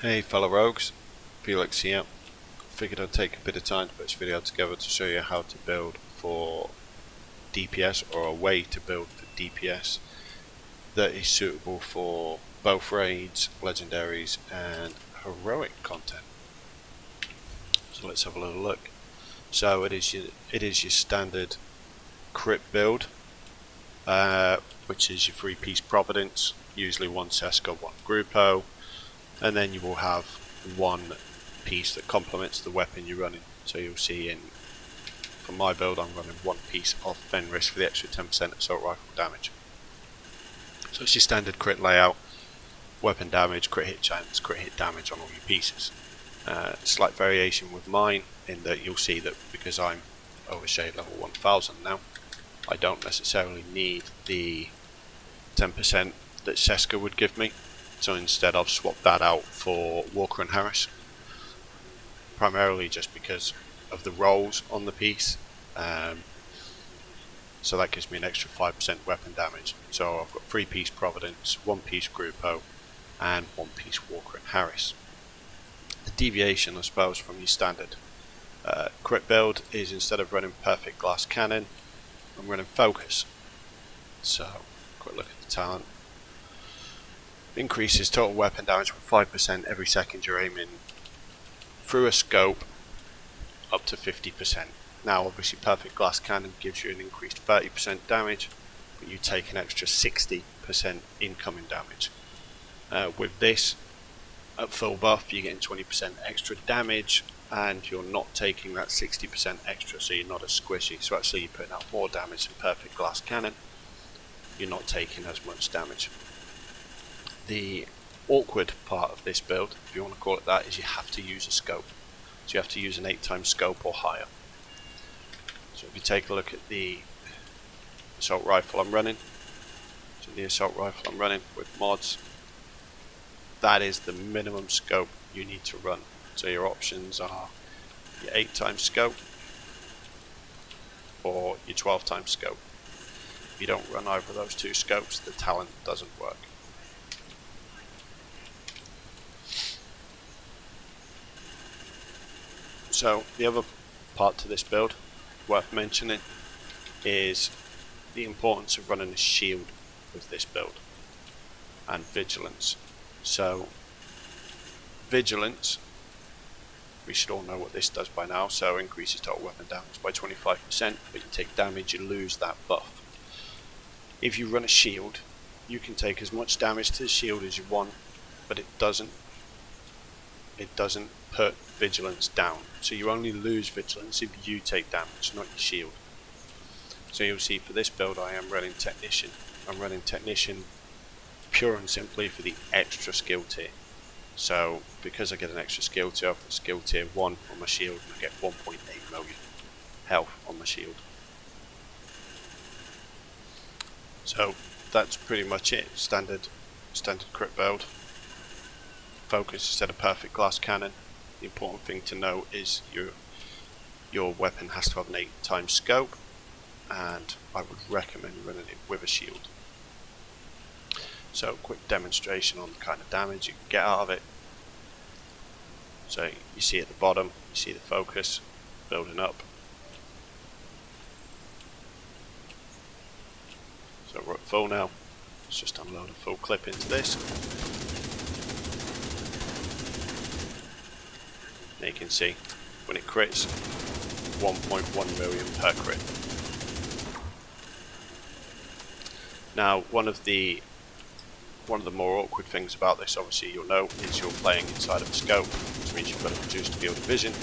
Hey fellow rogues, Felix here. Figured I'd take a bit of time to put this video together to show you how to build for DPS, or a way to build for DPS that is suitable for both raids, legendaries and heroic content. So let's have a little look. So it is your standard crit build, which is your 3-piece Providence, usually 1 Seska, 1 Grupo, and then you will have 1 piece that complements the weapon you're running. So you'll see for my build I'm running 1 piece of Fenris for the extra 10% assault rifle damage. So it's your standard crit layout, weapon damage, crit hit chance, crit hit damage on all your pieces. Slight variation with mine in that you'll see that because I'm overshade level 1000 now, I don't necessarily need the 10% that Seska would give me. So instead I've swapped that out for Walker and Harris, primarily just because of the rolls on the piece. So that gives me an extra 5% weapon damage. So I've got 3-piece Providence, 1 piece Grupo and 1 piece Walker and Harris. The deviation I suppose from your standard crit build is, instead of running Perfect Glass Cannon, I'm running Focus. So quick look at the talent. Increases total weapon damage by 5% every second you're aiming through a scope, up to 50%. Now obviously Perfect Glass Cannon gives you an increased 30% damage, but you take an extra 60% incoming damage. With this at full buff you're getting 20% extra damage, and you're not taking that 60% extra, so you're not as squishy. So actually you're putting out more damage than Perfect Glass Cannon, you're not taking as much damage. The awkward part of this build, if you want to call it that, is you have to use a scope. So you have to use an 8x scope or higher. So if you take a look at the assault rifle I'm running, with mods, that is the minimum scope you need to run. So your options are your 8x scope or your 12x scope. If you don't run either of those 2 scopes, the talent doesn't work. So the other part to this build worth mentioning is the importance of running a shield with this build, and vigilance. So vigilance, we should all know what this does by now. So increases total weapon damage by 25%, but you take damage, you lose that buff. If you run a shield, you can take as much damage to the shield as you want, but it doesn't put vigilance down. So you only lose vigilance if you take damage, not your shield. So you'll see for this build I am running Technician. I'm running Technician pure and simply for the extra skill tier. So because I get an extra skill tier, I've got skill tier 1 on my shield and I get 1.8 million health on my shield. So that's pretty much it. Standard crit build. Focus instead of Perfect Glass Cannon. The important thing to know is your weapon has to have an 8x scope, and I would recommend running it with a shield. So quick demonstration on the kind of damage you can get out of it. So you see at the bottom, you see the focus building up. So we're at full now. Let's just unload a full clip into this. Now you can see when it crits, 1.1 million per crit. Now one of the more awkward things about this, obviously you'll know, is you're playing inside of a scope, which means you've got a reduced field of vision,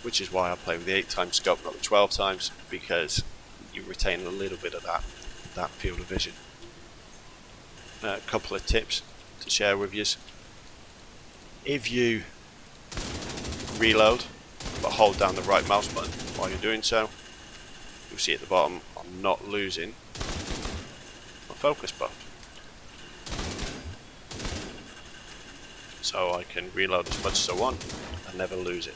which is why I play with the 8x scope, not the 12x, because you retain a little bit of that field of vision. A couple of tips to share with you. If you reload but hold down the right mouse button while you're doing so, you'll see at the bottom I'm not losing my focus buff. So I can reload as much as I want and never lose it.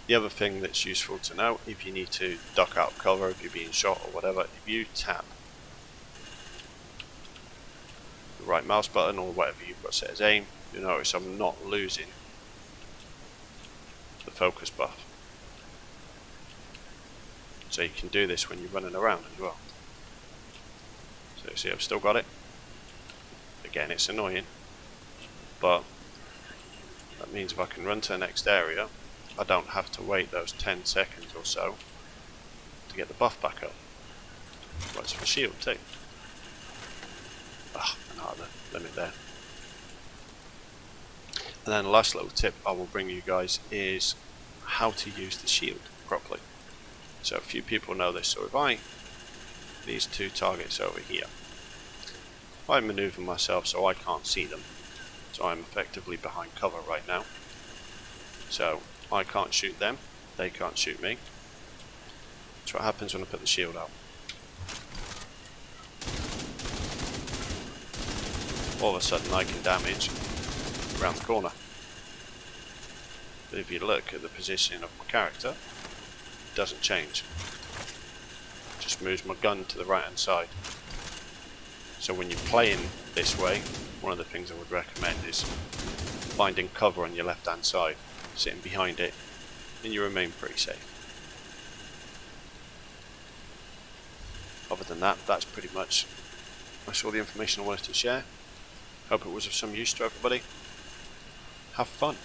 The other thing that's useful to know, if you need to duck out of cover, if you're being shot or whatever, if you tap the right mouse button or whatever you've got set as aim, you notice I'm not losing the focus buff. So you can do this when you're running around as well. So you see I've still got it. Again, it's annoying, but that means if I can run to the next area, I don't have to wait those 10 seconds or so to get the buff back up. Works for shield too. Ah, oh, the limit there. And then the last little tip I will bring you guys is how to use the shield properly. So a few people know this, so if these two targets over here, I maneuver myself so I can't see them, so I'm effectively behind cover right now, so I can't shoot them, they can't shoot me. That's what happens when I put the shield out. All of a sudden I can damage around the corner. But if you look at the position of my character, it doesn't change. It just moves my gun to the right hand side. So when you're playing this way, one of the things I would recommend is finding cover on your left hand side, sitting behind it, and you remain pretty safe. Other than that, that's pretty much all the information I wanted to share. Hope it was of some use to everybody. Have fun.